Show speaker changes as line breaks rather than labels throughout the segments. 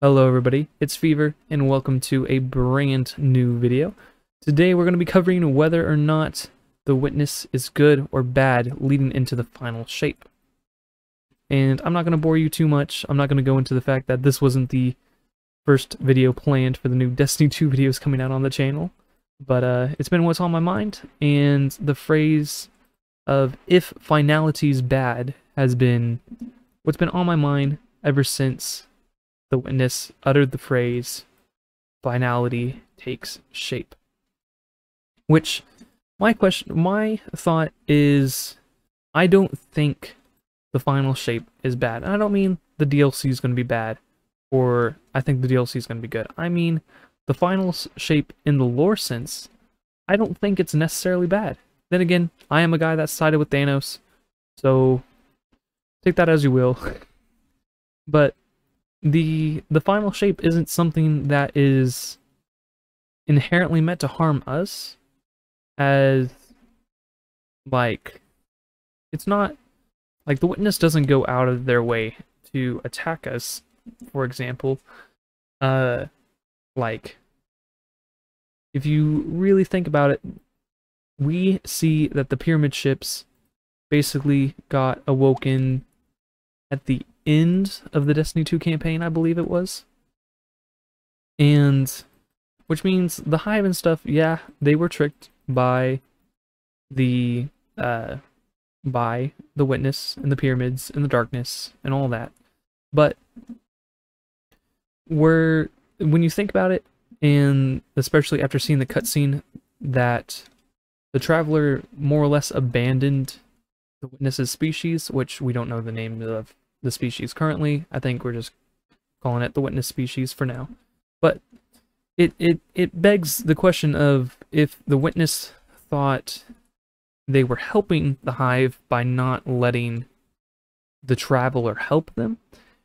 Hello everybody, it's Fever, and welcome to a brand new video. Today we're going to be covering whether or not the Witness is good or bad leading into the final shape. And I'm not going to bore you too much. I'm not going to go into the fact that this wasn't the first video planned for the new Destiny 2 videos coming out on the channel. But it's been what's on my mind, and the phrase of "if finality's bad" has been what's been on my mind ever since the Witness uttered the phrase "finality takes shape." Which, my thought is, I don't think the final shape is bad. And I don't mean the DLC is going to be bad, or I think the DLC is going to be good. I mean the final shape in the lore sense. I don't think it's necessarily bad. Then again, I am a guy that sided with Thanos, so take that as you will. But the final shape isn't something that is inherently meant to harm us, as like, it's not like the Witness doesn't go out of their way to attack us. For example, like, if you really think about it, we see that the pyramid ships basically got awoken at the end of the Destiny 2 campaign, I believe it was. And which means the Hive and stuff, yeah, they were tricked by the Witness and the pyramids and the darkness and all that. But when you think about it, and especially after seeing the cutscene that the Traveler more or less abandoned the Witness's species, which we don't know the name of the species currently. I think we're just calling it the Witness species for now. But it begs the question of, if the Witness thought they were helping the Hive by not letting the Traveler help them.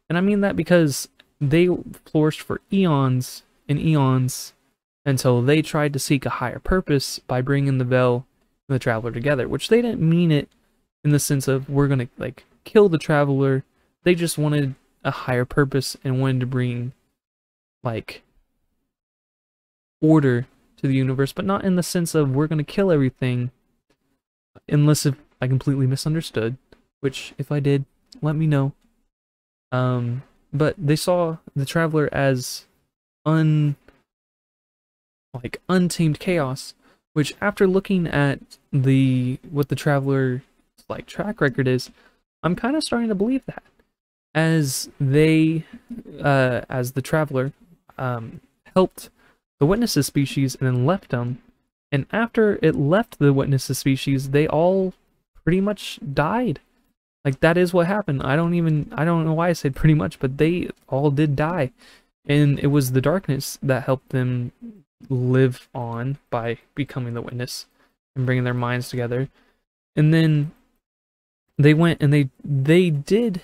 And I mean that because they flourished for eons and eons until they tried to seek a higher purpose by bringing the Veil and the Traveler together, which they didn't mean it in the sense of we're gonna like kill the Traveler. They just wanted a higher purpose and wanted to bring, like, order to the universe, but not in the sense of we're going to kill everything, unless if I completely misunderstood, which if I did, let me know. But they saw the Traveler as untamed chaos, which after looking at what the Traveler's like track record is, I'm kind of starting to believe that. As the Traveler helped the Witness's species and then left them, and after it left the Witness's species, they all pretty much died. Like, that is what happened. I don't know why I said pretty much, but they all did die. And it was the darkness that helped them live on by becoming the Witness and bringing their minds together. And then they went and they did,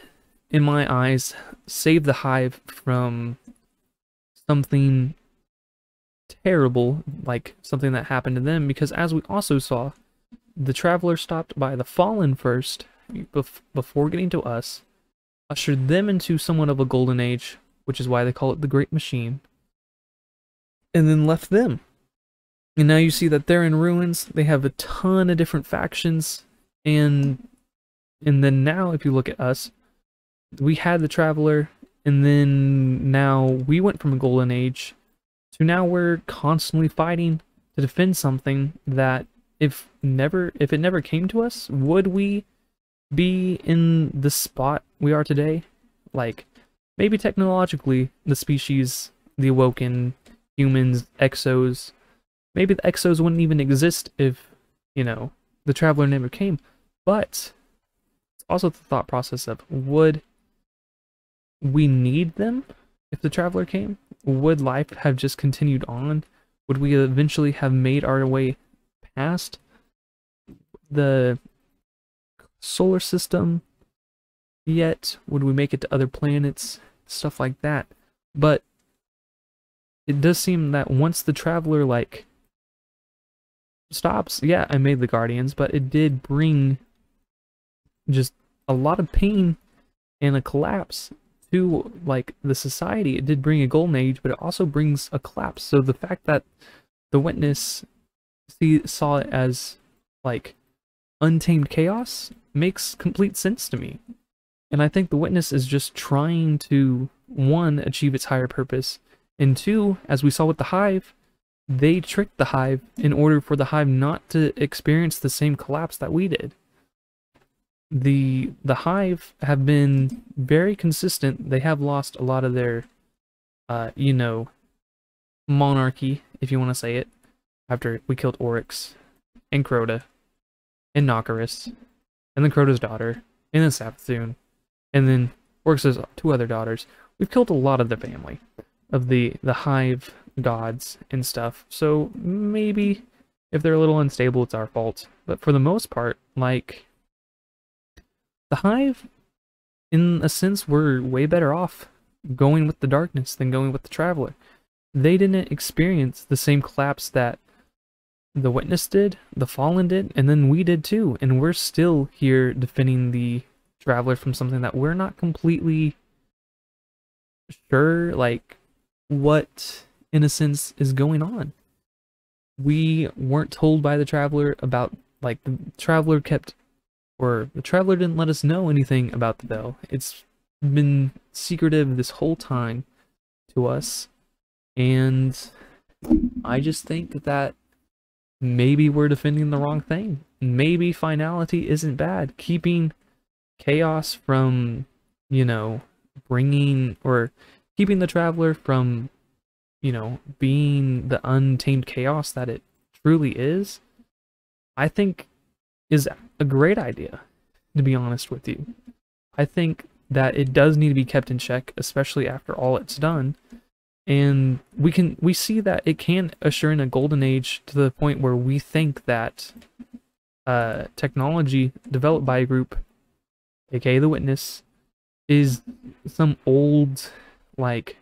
in my eyes, save the Hive from something terrible, like something that happened to them, because as we also saw, the Traveler stopped by the Fallen first, before getting to us, ushered them into somewhat of a golden age, which is why they call it the Great Machine, and then left them. And now you see that they're in ruins. They have a ton of different factions, and then now if you look at us, we had the Traveler, and then now we went from a golden age to now we're constantly fighting to defend something that if it never came to us, would we be in the spot we are today? Like, maybe technologically the species, the Awoken, humans, Exos, maybe the Exos wouldn't even exist if, the Traveler never came. But it's also the thought process of, would we need them if the Traveler came? Would life have just continued on? Would we eventually have made our way past the solar system yet? Would we make it to other planets? Stuff like that. But it does seem that once the Traveler, like, stops, yeah, I made the Guardians, but it did bring just a lot of pain and a collapse to like the society, it did bring a golden age, but it also brings a collapse. So the fact that the Witness saw it as like untamed chaos makes complete sense to me. And I think the Witness is just trying to, one, achieve its higher purpose, and two, as we saw with the Hive, they tricked the Hive in order for the Hive not to experience the same collapse that we did. The Hive have been very consistent. They have lost a lot of their, you know, monarchy, if you want to say it, after we killed Oryx, and Crota, and Nokirus, and then Crota's daughter, and then Savathûn, and then Oryx's 2 other daughters. We've killed a lot of the family of the Hive gods and stuff, so maybe if they're a little unstable, it's our fault. But for the most part, like, the Hive, in a sense, were way better off going with the darkness than going with the Traveler. They didn't experience the same collapse that the Witness did, the Fallen did, and then we did too, and we're still here defending the Traveler from something that we're not completely sure, like, what, in a sense, is going on. We weren't told by the Traveler about, like, the Traveler didn't let us know anything about the Bell. It's been secretive this whole time to us, and I just think that maybe we're defending the wrong thing. Maybe finality isn't bad. Keeping chaos from, you know, bringing, or keeping the Traveler from, you know, being the untamed chaos that it truly is, I think is a great idea, to be honest with you. I think that it does need to be kept in check, especially after all it's done. And we see that it can usher in a golden age to the point where we think that technology developed by a group, aka the Witness, is some old, like,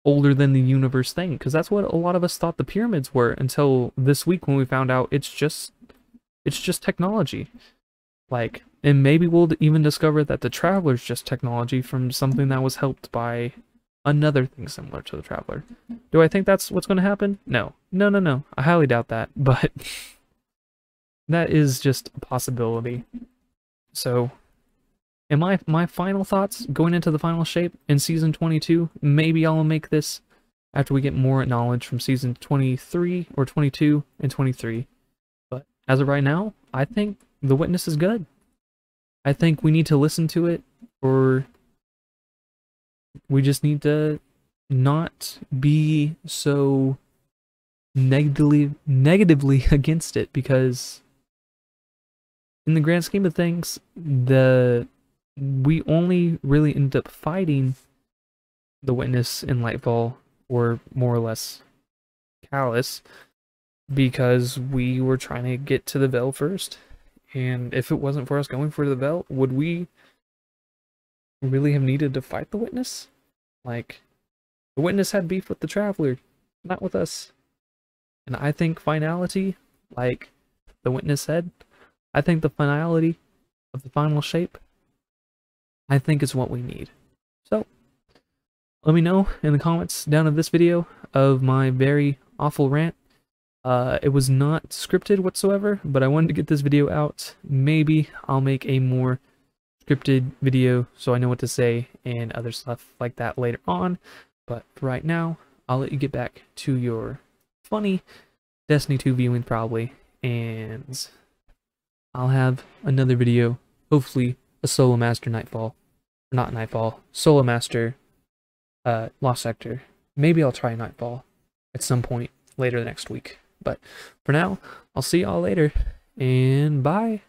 older than the universe thing, because that's what a lot of us thought the pyramids were until this week when we found out it's just technology. Like, and maybe we'll even discover that the Traveler's just technology from something that was helped by another thing similar to the Traveler. Do I think that's what's going to happen? No. No. I highly doubt that, but that is just a possibility. So, and my final thoughts going into the final shape in Season 22, maybe I'll make this after we get more knowledge from Season 23, or 22 and 23. But as of right now, I think the Witness is good. I think we need to listen to it, or we just need to not be so negatively against it, because in the grand scheme of things, we only really end up fighting the Witness in Lightfall, or more or less Calus, because we were trying to get to the Veil first. And if it wasn't for us going for the Veil, would we really have needed to fight the Witness? Like, the Witness had beef with the Traveler, not with us. And I think finality, like the Witness said, I think the finality of the final shape, I think is what we need. So, let me know in the comments down of this video of my very awful rant. It was not scripted whatsoever, but I wanted to get this video out. Maybe I'll make a more scripted video so I know what to say and other stuff like that later on. But for right now, I'll let you get back to your funny Destiny 2 viewing probably, and I'll have another video, hopefully a Solo Master Nightfall, not Nightfall, Solo Master Lost Sector. Maybe I'll try Nightfall at some point later next week. But for now, I'll see y'all later, and bye.